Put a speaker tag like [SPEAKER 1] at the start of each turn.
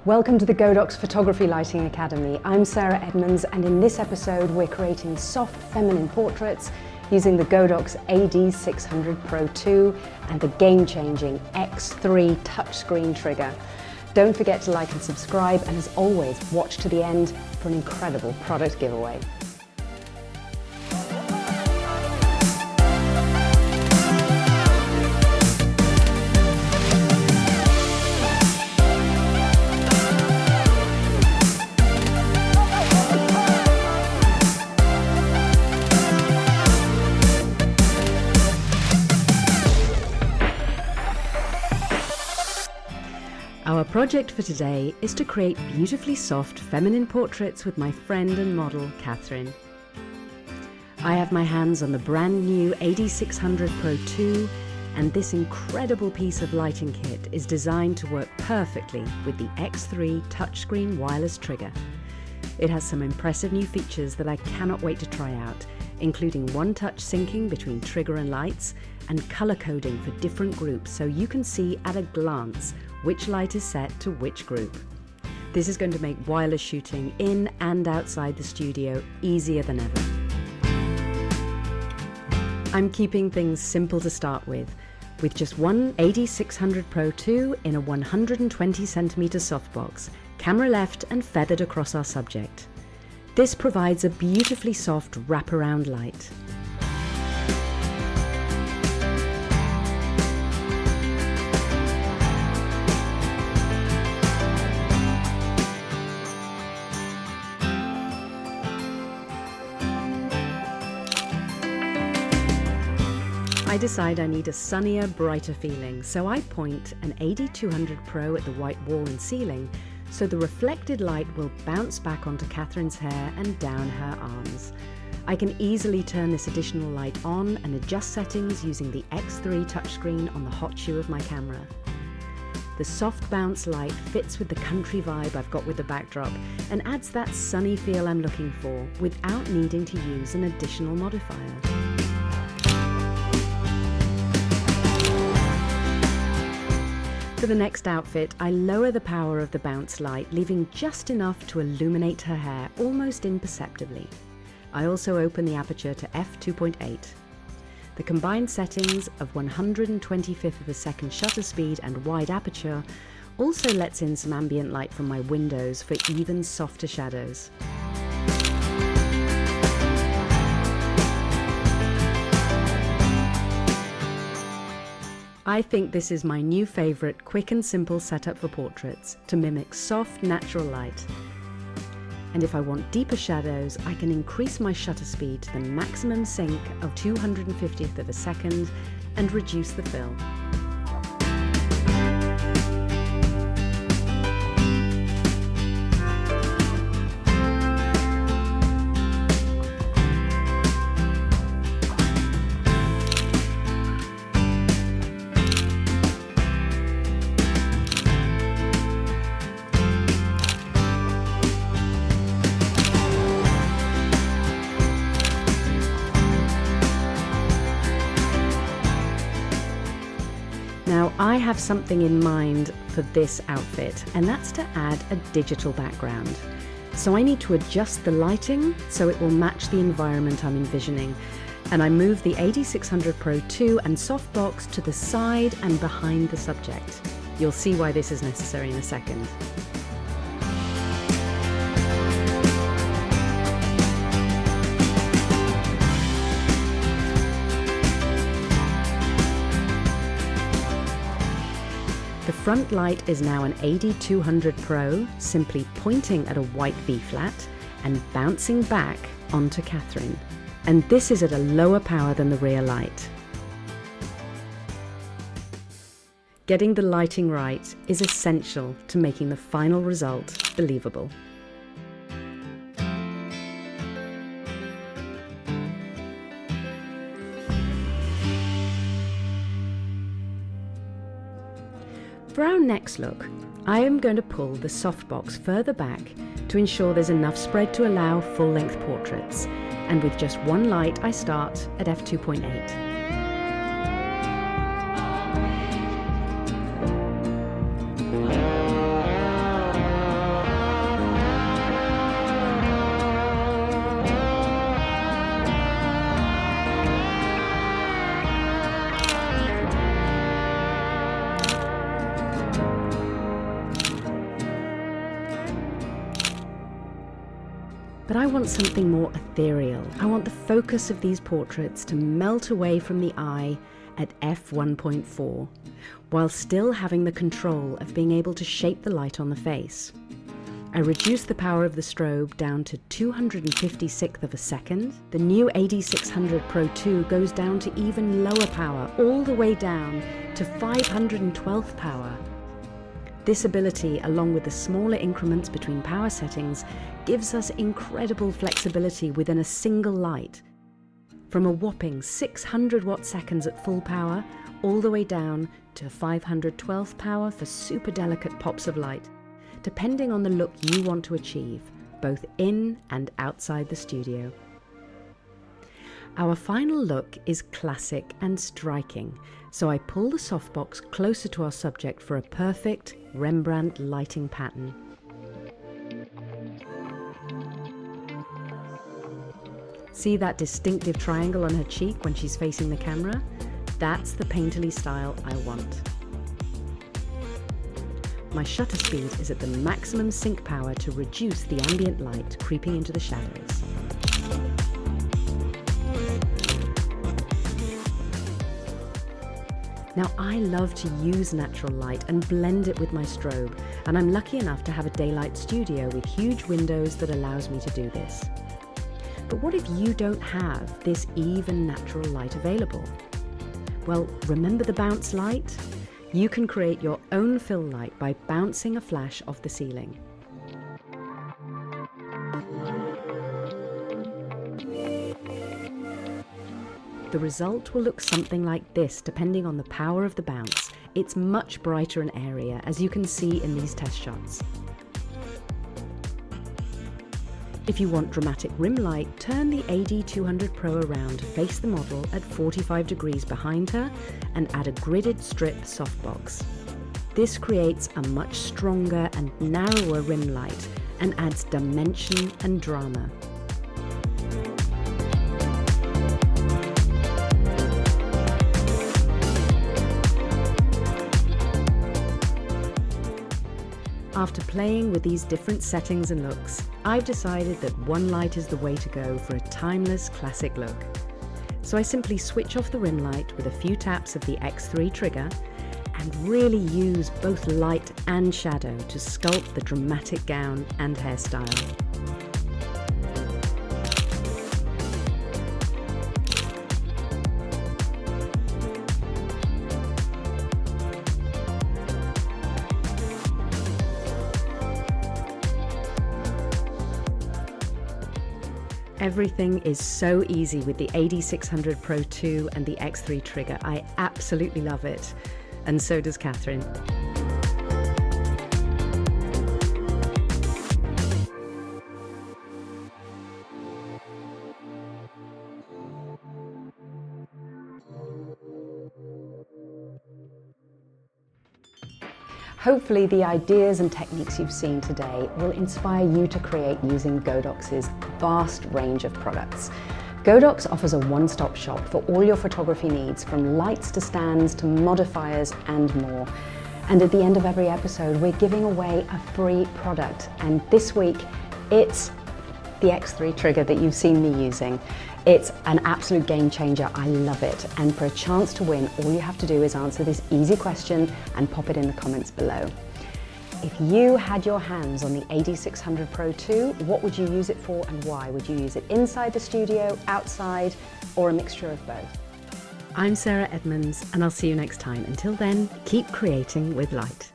[SPEAKER 1] Welcome to the Godox Photography Lighting Academy. I'm Sarah Edmunds, and in this episode we're creating soft feminine portraits using the Godox AD600ProII and the game-changing X3 touchscreen trigger. Don't forget to like and subscribe, and as always, watch to the end for an incredible product giveaway. Our project for today is to create beautifully soft feminine portraits with my friend and model, Catherine. I have my hands on the brand new AD600ProII, and this incredible piece of lighting kit is designed to work perfectly with the X3 touchscreen wireless trigger. It has some impressive new features that I cannot wait to try out, including one-touch syncing between trigger and lights and color coding for different groups, so you can see at a glance which light is set to which group. This is going to make wireless shooting in and outside the studio easier than ever. I'm keeping things simple to start with just one AD600ProII in a 120cm softbox, camera left and feathered across our subject. This provides a beautifully soft wraparound light. I decide I need a sunnier, brighter feeling, so I point an AD200Pro at the white wall and ceiling so the reflected light will bounce back onto Catherine's hair and down her arms. I can easily turn this additional light on and adjust settings using the X3 touchscreen on the hot shoe of my camera. The soft bounce light fits with the country vibe I've got with the backdrop and adds that sunny feel I'm looking for without needing to use an additional modifier. For the next outfit, I lower the power of the bounce light, leaving just enough to illuminate her hair almost imperceptibly. I also open the aperture to f2.8. The combined settings of 125th of a second shutter speed and wide aperture also lets in some ambient light from my windows for even softer shadows. I think this is my new favourite quick and simple setup for portraits, to mimic soft, natural light. And if I want deeper shadows, I can increase my shutter speed to the maximum sync of 250th of a second and reduce the fill. Now, I have something in mind for this outfit, and that's to add a digital background. So I need to adjust the lighting so it will match the environment I'm envisioning. And I move the AD600ProII and softbox to the side and behind the subject. You'll see why this is necessary in a second. The front light is now an AD200Pro, simply pointing at a white V-flat and bouncing back onto Catherine. And this is at a lower power than the rear light. Getting the lighting right is essential to making the final result believable. For our next look, I am going to pull the softbox further back to ensure there's enough spread to allow full-length portraits, and with just one light I start at f2.8. But I want something more ethereal. I want the focus of these portraits to melt away from the eye at f1.4, while still having the control of being able to shape the light on the face. I reduced the power of the strobe down to 256th of a second. The new AD600ProII goes down to even lower power, all the way down to 512th power. This ability, along with the smaller increments between power settings, gives us incredible flexibility within a single light, from a whopping 600 watt-seconds at full power, all the way down to 512th power for super delicate pops of light, depending on the look you want to achieve, both in and outside the studio. Our final look is classic and striking, so I pull the softbox closer to our subject for a perfect Rembrandt lighting pattern. See that distinctive triangle on her cheek when she's facing the camera? That's the painterly style I want. My shutter speed is at the maximum sync power to reduce the ambient light creeping into the shadows. Now, I love to use natural light and blend it with my strobe, and I'm lucky enough to have a daylight studio with huge windows that allows me to do this. But what if you don't have this even natural light available? Well, remember the bounce light? You can create your own fill light by bouncing a flash off the ceiling. The result will look something like this depending on the power of the bounce. It's much brighter and airier, as you can see in these test shots. If you want dramatic rim light, turn the AD200Pro around to face the model at 45 degrees behind her and add a gridded strip softbox. This creates a much stronger and narrower rim light and adds dimension and drama. After playing with these different settings and looks, I've decided that one light is the way to go for a timeless classic look. So I simply switch off the rim light with a few taps of the X3 trigger and really use both light and shadow to sculpt the dramatic gown and hairstyle. Everything is so easy with the AD600ProII and the X3 trigger. I absolutely love it, and so does Catherine. Hopefully the ideas and techniques you've seen today will inspire you to create using Godox's vast range of products. Godox offers a one-stop shop for all your photography needs, from lights to stands to modifiers and more. And at the end of every episode, we're giving away a free product. And this week, it's the X3 trigger that you've seen me using. It's an absolute game changer. I love it. And for a chance to win, all you have to do is answer this easy question and pop it in the comments below. If you had your hands on the AD600ProII, what would you use it for and why? Would you use it inside the studio, outside, or a mixture of both? I'm Sarah Edmunds, and I'll see you next time. Until then, keep creating with light.